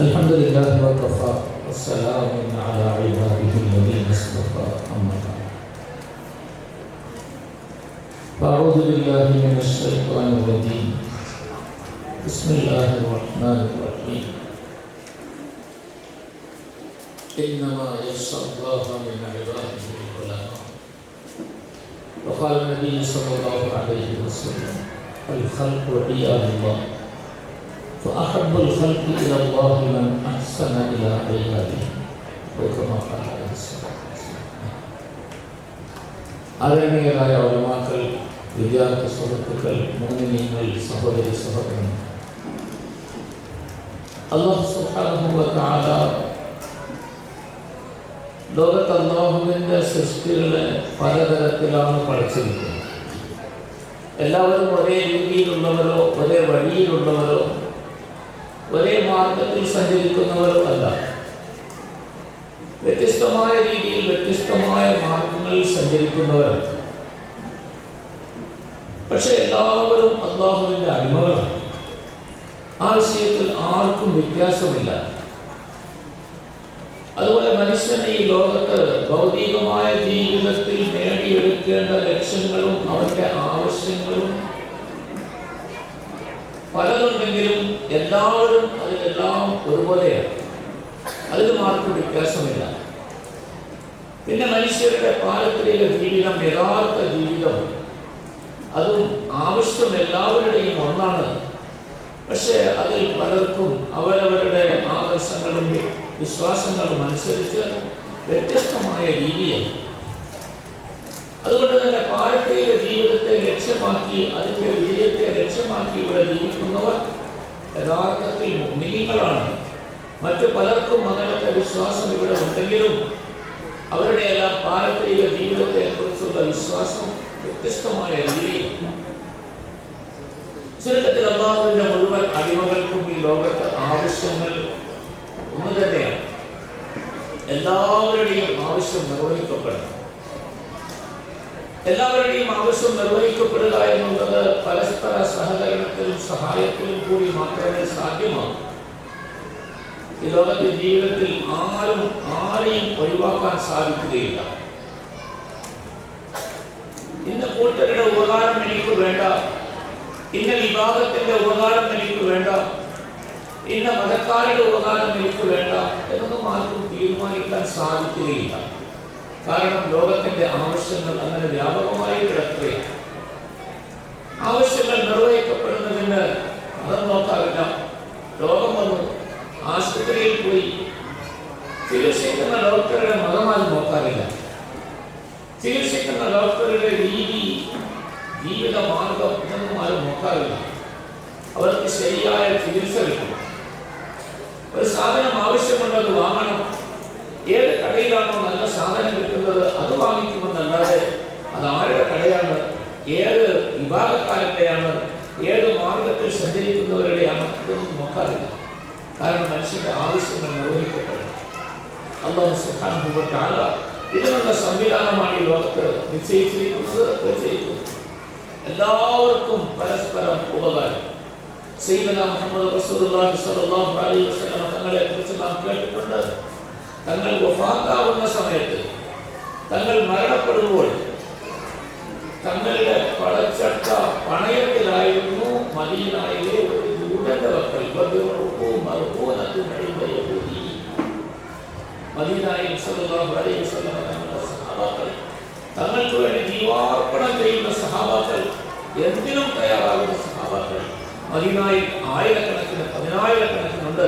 الحمد لله وكفى والسلام على عباده الذين اصطفى أما بعد فأعوذ بالله من الشيطان الرجيم بسم الله الرحمن الرحيم إنما يشراه من عباده العلماء وقال النبي صلى الله عليه وسلم الخلق عيال الله فأحب الخلق إلى الله من أحسن إلى عباده وكما قال عليه الصلاة والسلام. ആദരണീയരായ ഉലമാക്കൾ, വിദ്യാർത്ഥി സുഹൃത്തുക്കൾ, മുഅ്മിനീങ്ങൾ, സഹോദരി സഹോദരന്മാർ, അല്ലാഹു സുബ്ഹാനഹു വ തആല ലോകത്ത് അല്ലാഹുവിൻ്റെ സൃഷ്ടികളെ പലതരത്തിലാണ് പഠിച്ചിരിക്കുന്നത്. എല്ലാവരും ഒരേ രീതിയിലുള്ളവരോ ഒരേ വഴിയിലുള്ളവരോ ഒരേ മാർഗത്തിൽ സഞ്ചരിക്കുന്നവരോ അല്ല. വ്യത്യസ്തമായ രീതിയിൽ വ്യത്യസ്തമായ മാർഗങ്ങളിൽ സഞ്ചരിക്കുന്നവരാണ്. പക്ഷെ എല്ലാവരും അല്ലാഹുവിൻ്റെ അടിമകളാണ്. ആ വിഷയത്തിൽ ആർക്കും വ്യത്യാസമില്ല. അതുപോലെ മനുഷ്യന് ഈ ലോകത്ത് ഭൗതികമായ ജീവിതത്തിൽ നേടിയെടുക്കേണ്ട ലക്ഷ്യങ്ങളും അവരുടെ ആവശ്യങ്ങളും പലതുണ്ടെങ്കിലും എല്ലാവരും അതിലെല്ലാം ഒരുപോലെയാണ്. അതിൽ ആർക്കും വ്യത്യാസമില്ല. പിന്നെ മനുഷ്യരുടെ പാരമ്പര്യ ജീവിതം, യഥാർത്ഥ ജീവിതം, അതും ആവശ്യം എല്ലാവരുടെയും ഒന്നാണ്. പക്ഷെ അതിൽ പലർക്കും അവരവരുടെ ആദർശങ്ങളും വിശ്വാസങ്ങളും അനുസരിച്ച് വ്യത്യസ്തമായ രീതിയാണ്. അതുകൊണ്ട് തന്നെ പാരമ്പര്യ ജീവിതത്തെ ലക്ഷ്യമാക്കി, അതിൻ്റെ വിജയത്തെ ലക്ഷ്യമാക്കി ഇവിടെ ജീവിക്കുന്നവർ യഥാർത്ഥത്തിൽ മുഅ്മിനീങ്ങളാണ്. മറ്റു പലർക്കും അങ്ങനത്തെ വിശ്വാസം ഇവിടെ ഉണ്ടെങ്കിലും അവരുടെ എല്ലാം പാരമ്പര്യ ജീവിതത്തെ കുറിച്ചുള്ള വിശ്വാസം വ്യത്യസ്തമായ രീതിയിൽ. ചുരുക്കത്തിൽ അല്ലാഹുവിന്റെ മുഴുവൻ അടിമകൾക്കും ഈ ലോകത്ത് ആവശ്യങ്ങൾ ഒന്ന് തന്നെയാണ്. എല്ലാവരുടെയും ആവശ്യം നിർവഹിക്കപ്പെടണം. എല്ലാവരുടെയും ആവശ്യം നിർവഹിക്കപ്പെടുക എന്നുള്ളത് പരസ്പര സഹകരണത്തിലും സഹായത്തിലും കൂടി മാത്രമേ സാധ്യമാകൂ. ഈ ലോകത്തെ ജീവിതത്തിൽ ആരെയും ഒഴിവാക്കാൻ സാധിക്കുകയില്ല. ഇന്ന കൂട്ടരുടെ ഉപകാരം എനിക്ക് വേണ്ട, ഇന്ന വിഭാഗത്തിന്റെ ഉപകാരം എനിക്ക് വേണ്ട, ഇന്ന മതക്കാരുടെ ഉപകാരം എനിക്ക് വേണ്ട എന്നൊന്നും ആർക്കും തീരുമാനിക്കാൻ സാധിക്കുകയില്ല. കാരണം ലോകത്തിന്റെ ആവശ്യങ്ങൾ അങ്ങനെ വ്യാപകമായി കിടക്കുകയാണ്. ആവശ്യങ്ങൾ നിർവഹിക്കപ്പെടുന്നതിന് മതം നോക്കാറില്ല. രോഗം വന്നു, ആശുപത്രിയിൽ പോയി ചികിത്സിക്കുന്ന ഡോക്ടറുടെ മതമായി നോക്കാറില്ല. ചികിത്സിക്കുന്ന ഡോക്ടറുടെ രീതി, ജീവിത മാർഗം ഇതൊന്നും ആരും നോക്കാറില്ല. അവർക്ക് ശരിയായ ചികിത്സ കിട്ടും. ഒരു സാധനം ആവശ്യമുള്ളത് വാങ്ങണം, ഏത് കടയിലാണോ നല്ല സാധനം കിട്ടുന്നത് അത് വാങ്ങിക്കുമെന്നല്ലാതെ അത് ആരുടെ കടയാണ്, ഏത് വിഭാഗക്കാരുടെയാണ്, ഏത് മാർഗത്തിൽ സഞ്ചരിക്കുന്നവരുടെയാണ് ഇതൊന്നും നോക്കാറില്ല. കാരണം മനുഷ്യന്റെ ആവശ്യങ്ങൾ നിർവഹിക്കപ്പെടും. അല്ലാഹു സുബ്ഹാനഹു വ തആല ഇതിനുള്ള സംവിധാനമാണ് ഈ ലോകത്ത് നിശ്ചയിച്ചിരിക്കുന്നത്. എല്ലാവർക്കും പരസ്പരം ഉപകാരം. സയ്യിദുനാ മുഹമ്മദ് റസൂലുള്ളാഹി സ്വല്ലല്ലാഹു അലൈഹി വസല്ലം തങ്ങളെ കുറിച്ച് നാം കേട്ടിട്ടുണ്ട്. തങ്ങൾ വഫാത്താവുന്ന സമയത്ത്, തങ്ങൾ മരണപ്പെടുമ്പോൾ തങ്ങളുടെ പടച്ചട്ട പണയത്തിലായിരുന്നു മദീനയിലെ ഒരു ജൂതന്റെ പക്കൽ. മദീനയിൽ സല്ലല്ലാഹു അലൈഹി വസല്ലം തങ്ങളുടെ സഹാബാക്കൾ, തങ്ങൾക്ക് വേണ്ടി ജീവാർപ്പണം ചെയ്യുന്ന സഹാബാക്കൾ, എന്തിനും തയ്യാറാകുന്ന സഹാബാക്കൾ മദീനയിൽ ആയിരക്കണക്കിന്, പതിനായിരക്കണക്കിനുണ്ട്.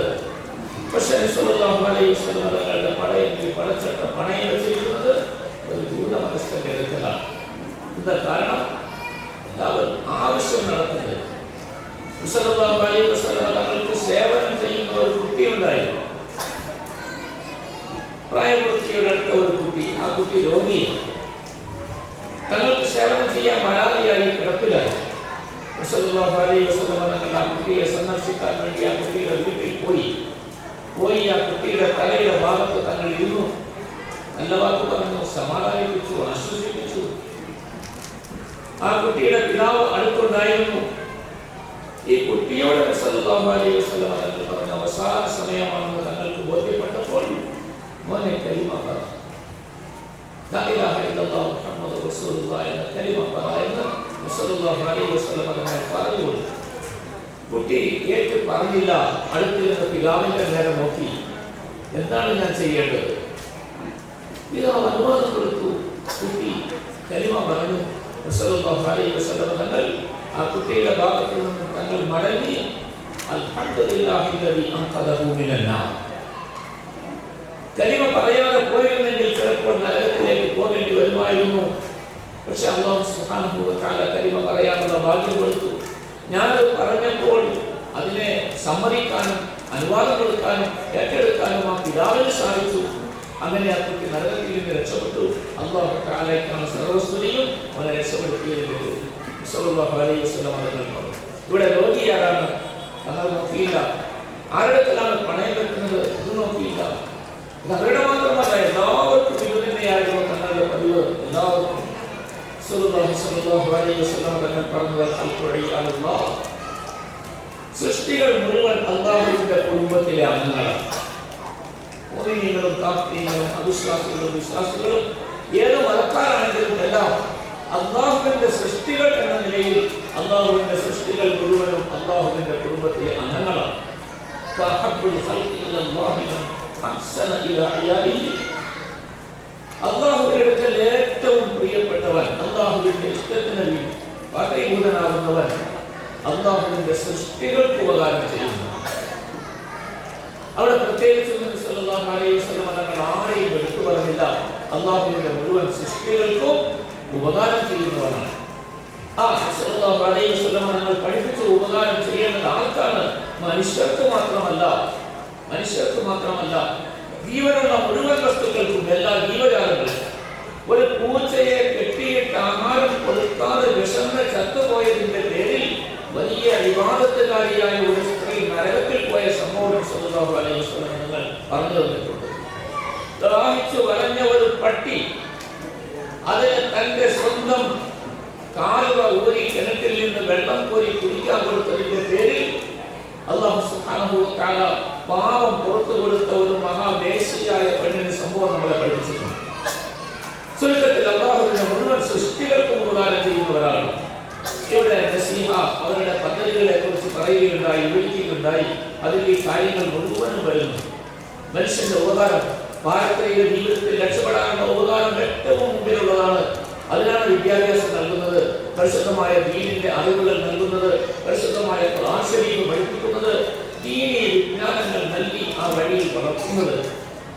പക്ഷേ സല്ലല്ലാഹു അലൈഹി വസല്ലം തങ്ങളുടെ പടച്ചട്ട പണയം വെച്ചിരിക്കുന്നത് ഒരു ജൂതമതസ്ഥന്റെ അടുക്കലാണ്. എന്താ കാരണം? അവർ ആവശ്യം നടത്തുന്നത്. സല്ലല്ലാഹു അലൈഹി വസല്ലം തങ്ങൾക്ക് സേവനം ചെയ്യുന്ന ഒരു കുട്ടിയുണ്ടായിരുന്നു. പ്രായപൂർത്തിയുടെ അടുത്ത ഒരു കുട്ടി. ആ കുട്ടി രോഗിയാണ്. തങ്ങൾക്ക് സേവനം ചെയ്യാൻ പരാതിയായി കിടപ്പിലായി. സല്ലല്ലാഹു അലൈഹി വസല്ലം തങ്ങൾ ആ കുട്ടിയെ സന്ദർശിക്കാൻ വേണ്ടി ആ കുട്ടിയുടെ വീട്ടിൽ പോയി. ആ കുട്ടിയുടെ തലയുടെ ഭാഗത്ത് തങ്ങൾ ഇരുന്നു. നല്ല വാക്ക് പറഞ്ഞു, സമാധാനിപ്പിച്ചു, ആശ്വസിപ്പിച്ചു. ആ കുട്ടിയുടെ പിതാവ് അടുത്തുണ്ടായിരുന്നു. ഈ കുട്ടിയോട് സല്ലല്ലാഹു അലൈഹി വസല്ലം പറഞ്ഞു, അവസാന സമയമാണെന്ന് തങ്ങൾക്ക് ബോധ്യപ്പെട്ടപ്പോൾ മോനെ കലിമ പറ, ലാ ഇലാഹ ഇല്ലല്ലാഹു മുഹമ്മദുർ റസൂലുള്ളാഹി എന്ന കലിമ പറ എന്ന് റസൂലുള്ളാഹി അലൈഹി വസല്ലം തങ്ങൾ പറഞ്ഞു. കുട്ടി കേട്ട് പറഞ്ഞില്ല. അടുത്തിരുന്ന പിതാവിന്റെ നേരെ നോക്കി, എന്താണ് ഞാൻ ചെയ്യേണ്ടത്? പിതാവ് അനുവാദം കൊടുത്തു. കുട്ടി കലിമ പറഞ്ഞു. റസൂലുള്ളാഹി അലൈഹി വസല്ലം തങ്ങൾ ആ കുട്ടിയുടെ ഭാഗത്ത് നിന്ന് തങ്ങൾ മടങ്ങി അൽഹംദുലില്ലാഹി അല്ലദീ അൻഖദഹു മിനന്നാർ. കലിമ പറയാതെ പോയിരുന്നെങ്കിൽ ചിലപ്പോൾ നരകത്തിലേക്ക് പോകേണ്ടി വരുമായിരുന്നു. പക്ഷെ അല്ലാഹു സുബ്ഹാനഹു വ തആല കലിമ പറയാനുള്ള ഭാഗ്യം കൊടുത്തു. ഞാനത് പറഞ്ഞപ്പോൾ അതിനെ സമ്മതിക്കാനും അനുവാദം കൊടുക്കാനും ഏറ്റെടുക്കാനും ആ പിതാവിന് സാധിച്ചു. അങ്ങനെ ആ കുട്ടി നരകത്തിൽ നിന്ന് രക്ഷപ്പെട്ടു. അല്ലാഹു തആലയ്ക്കാണ് സർവ്വസ്തുതിയും അവനെ രക്ഷപ്പെടുത്തിയത്. സല്ലല്ലാഹു അലൈഹി വസല്ലം പറഞ്ഞു. ഇവിടെ രോഗി ആരാണ്? അത് നോക്കിയില്ല. ആരുടെത്തിലാണ് പണയം വെക്കുന്നത്? ഇത് നോക്കിയില്ല. ഇത് അവരുടെ മാത്രമല്ല, എല്ലാവർക്കും ഇത് തന്നെയായിരുന്നു തങ്ങളുടെ പതിവ്. എല്ലാവർക്കും സല്ലല്ലാഹു അലൈഹി വസല്ലം പറഞ്ഞത് സൃഷ്ടികൾ മുഴുവൻ അല്ലാഹുവിന്റെ കുടുംബത്തിലെ അംഗങ്ങളാണ്. മുഅ്മിനീങ്ങളും കാഫിറുകളും അവിശ്വാസികളും വിശ്വാസികളും ഏത് മതക്കാരാണെങ്കിലും എല്ലാം അല്ലാഹുവിന്റെ സൃഷ്ടികൾ എന്ന നിലയിൽ അല്ലാഹുവിന്റെ സൃഷ്ടികൾ മുഴുവനും അല്ലാഹുവിന്റെ കുടുംബത്തിലെ അംഗങ്ങളാണ്. അല്ലാഹുവിന്റെ അടുക്കൽ ഏറ്റവും പ്രിയപ്പെട്ടവൻ, അല്ലാഹുവിന്റെ ഇഷ്ടത്തിന് പാത്രഭൂതനാകുന്നവൻ അല്ലാഹുവിന്റെ സൃഷ്ടികൾക്ക് ഉപകാരം ചെയ്യുന്നു. അവിടെ പ്രത്യേകിച്ച് നബി സല്ലല്ലാഹു അലൈഹി വസല്ലം തങ്ങൾ ആരെയും എടുത്തു പറഞ്ഞില്ല. അല്ലാഹുവിന്റെ മുഴുവൻ സൃഷ്ടികൾക്കും ഉപകാരം ചെയ്യുന്നവനാണ്. ആ സല്ലല്ലാഹു അലൈഹി വസല്ലം തങ്ങൾ പഠിപ്പിച്ച ഉപകാരം ചെയ്യേണ്ടത് ആർക്കാണ്? മനുഷ്യർക്ക് മാത്രമല്ല, ജീവനുള്ള മുഴുവൻ വസ്തുക്കൾക്കും, എല്ലാ ജീവജാലങ്ങൾക്കും. ഒരു പൂച്ചയെ കെട്ടിയിട്ട് ആഹാരം കൊടുക്കാതെ വിശന്ന് ചത്തുപോയതിന്റെ പേരിൽ വലിയ ഇബാദത്തുകാരിയായ ഒരു സ്ത്രീ നരകത്തിൽ പോയ സംഭവം സല്ലല്ലാഹു അലൈഹി വസല്ലം തങ്ങൾ പറഞ്ഞു തന്നിട്ടുണ്ട്. ദാഹിച്ചു വലഞ്ഞ ഒരു പട്ടി അതിന് തന്റെ സ്വന്തം കാലുവ ഊരി കിണറ്റിൽ നിന്ന് വെള്ളം കോരി കുടിക്കാൻ കൊടുത്തതിന്റെ പേരിൽ അല്ലാഹു സുബ്ഹാനഹു വ തആല പാപം പുറത്തു കൊടുത്ത ഒരു മഹാദേശിയായ പെണ്ണിന്റെ സംഭവം നമ്മളെ പഠിപ്പിച്ചിട്ടുണ്ട്. ചുരുക്കത്തിൽ അല്ലാഹുവിന്റെ മുഴുവൻ സൃഷ്ടികൾക്കും ഉപകാരം ചെയ്യുന്നവരാണ്. ഇവിടെ നസീഹ അവരുടെ പദ്ധതികളെ കുറിച്ച് പറയുകയുണ്ടായി, വിവരിക്കുകയുണ്ടായി. അതിൽ ഈ കാര്യങ്ങൾ മുഴുവനും വരുന്നു. മനുഷ്യന്റെ ഉപകാരം, പാരമ്പര്യ ജീവിതത്തിൽ രക്ഷപ്പെടാനുള്ള ഉപകാരം ഏറ്റവും മുമ്പിലുള്ളതാണ്. അതിനാണ് വിദ്യാഭ്യാസം നൽകുന്നത്, പരിശുദ്ധമായ ദീനിന്റെ അറിവുകൾ നൽകുന്നത്, പരിശുദ്ധമായ ഖുർആൻ ശരീഫ് പഠിപ്പിക്കുന്നത്, ദീനീയ വിജ്ഞാനങ്ങൾ നൽകി ആ വഴിയിൽ വളർത്തുന്നത്.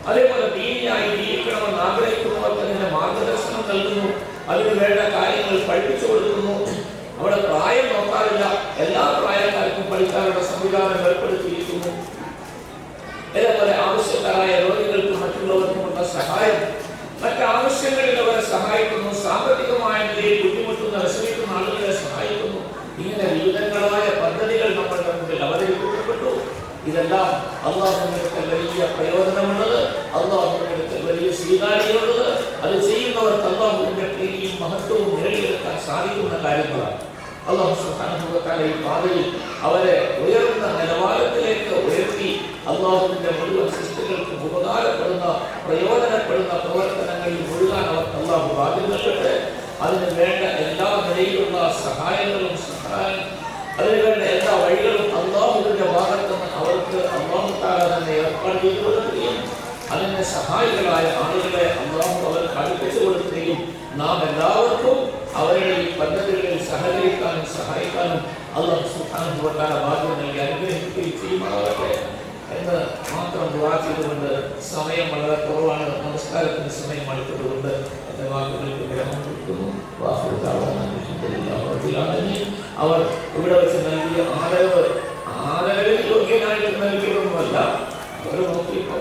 അതേപോലെ ദീനിയായി ജീവിക്കണമെന്ന് ആഗ്രഹിക്കുന്നവർക്ക് അതിന്റെ മാർഗദർശനം നൽകുന്നു, അതിന് വേണ്ട കാര്യങ്ങൾ പഠിപ്പിച്ചു കൊടുക്കുന്നു. അവിടെ പ്രായം നോക്കാറില്ല, എല്ലാ പ്രായക്കാർക്കും പഠിക്കാനുള്ള സംവിധാനം ഏർപ്പെടുത്തിയിരിക്കുന്നു. അതേപോലെ ആവശ്യക്കാരായ രോഗികൾക്കും മറ്റുള്ളവർക്കുമുള്ള സഹായം, മറ്റാവശ്യങ്ങളിൽ അവരെ സഹായിക്കുന്നു, സാമ്പത്തികമായ നിലയിൽ ബുദ്ധിമുട്ടുന്ന വിഷമിക്കുന്ന ആളുകളെ സഹായിക്കുന്നു. ഇങ്ങനെ വിവിധങ്ങളായ പദ്ധതികൾ നമ്മളുടെ മുമ്പിൽ അവതരിപ്പിക്കപ്പെട്ടു. ഇതെല്ലാം അല്ലാഹുവിന്റെ വലിയ പ്രയോജനമുള്ളത്, അല്ലാഹുവിന്റെ വലിയ സ്വീകാര്യമുള്ളത്. അത് ചെയ്യുന്നവർക്ക് അല്ലാഹുവിന്റെ പ്രീതിയും മഹത്വവും നേടിയെടുക്കാൻ സാധിക്കുന്ന കാര്യങ്ങളാണ്. അല്ലാഹു സുബ്ഹാനഹു വ തആല ഈ പാതയിൽ അവരെ ഉയർന്ന നിലവാരത്തിലേക്ക് ഉയർത്തി അല്ലാഹുവിന്റെ മുഴുവൻ സൃഷ്ടികൾക്കും ഉപകാരപ്പെടുന്ന പ്രയോജനപ്പെടുന്ന പ്രവർത്തനങ്ങളിൽ മുഴുകാൻ അവർക്ക് അല്ലാഹു ഭാഗ്യം നൽകട്ടെ. അതിന് വേണ്ട എല്ലാ നിലയിലുള്ള സഹായങ്ങളും അതിനുവേണ്ട എല്ലാ വഴികളും അല്ലാഹുവിന്റെ ഭാഗത്ത് നിന്ന് അവർക്ക് അല്ലാഹു തആല തന്നെ ഏർപ്പാട് ചെയ്തു കൊടുക്കുകയും അതിന്റെ സഹായികളായ ആളുകളെ അല്ലാഹു അവർക്ക് അടുപ്പിച്ചു കൊടുക്കുകയും നാം എല്ലാവർക്കും അവരുടെ ഈ പദ്ധതികളിൽ സഹകരിക്കാനും സഹായിക്കാനും അല്ലാഹു സുബ്ഹാനഹു വ തആല ഭാഗ്യം നൽകി അനുഗ്രഹിക്കുകയും ചെയ്യുമാറാകട്ടെ എന്ന് മാത്രം ദുആ ചെയ്തുകൊണ്ട്, സമയം വളരെ കുറവാണ്, നമസ്കാരത്തിന് സമയം അടുത്തതുകൊണ്ട് എന്റെ വാക്കുകൾക്ക് വിരാമം കൊടുക്കുന്നു. അവർ ഇവിടെ വെച്ച് നൽകിയ ആദരവിൽ യോഗ്യനായിട്ട് നൽകിയതൊന്നുമല്ല. അവർ നോക്കിയപ്പോ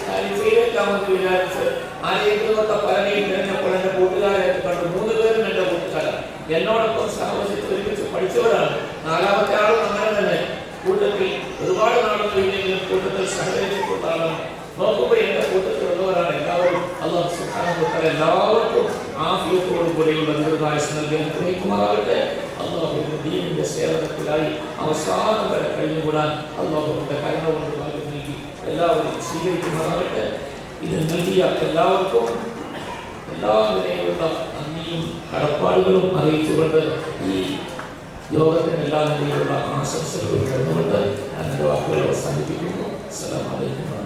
കാര്യം ചെയ്തേക്കാമെന്ന് വിചാരിച്ച് ആരെങ്കിലുമൊക്കെ പലരെയും തിരഞ്ഞപ്പോൾ എന്റെ കൂട്ടുകാരെ കണ്ടു. 3 പേരും എന്റെ കൂട്ടുകാരാണ്, എന്നോടൊപ്പം സഹവസിച്ച് ഒരുമിച്ച് പഠിച്ചവരാണ്. 4ാമത്തെ ആളും അങ്ങനെ തന്നെ കൂട്ടത്തിൽ ഒരുപാട് നാളുകൾ ഇല്ലെങ്കിലും കൂട്ടത്തിൽ സഹകരിച്ചിട്ടുള്ള ആളാണ്. നോക്കുമ്പോൾ എന്റെ കൂട്ടത്തിലുള്ളവരാണ് എല്ലാവരും. അല്ലാഹു സുബ്ഹാനഹു വ തആല എല്ലാവർക്കും ആഫിയത്തോടു കൂടിയുള്ള ദീർഘായുസ്സ് നൽകി അനുഗ്രഹിക്കുമാറാകട്ടെ. അല്ലാഹു അല്ലാഹുവിന്റെ ദീനിന്റെ സേവനത്തിലായി അവസാനം വരെ കഴിഞ്ഞുകൂടാൻ അല്ലാഹുവിന്റെ കരുണ കൊണ്ട് ഭാഗ്യം നൽകി എല്ലാവരും സ്വീകരിക്കുമാറാകട്ടെ. ഇത് നൽകിയ എല്ലാവർക്കും എല്ലാവരെയുള്ള നന്ദിയും കടപ്പാടുകളും അറിയിച്ചുകൊണ്ട് ഈ യോഗത്തിന് എല്ലാ നിലയിലുള്ള ആശംസകളും കടന്നുകൊണ്ട് ഞാൻ എൻ്റെ വാക്കുകൾ അവസാനിപ്പിക്കുന്നു. അസ്സലാമു അലൈക്കും.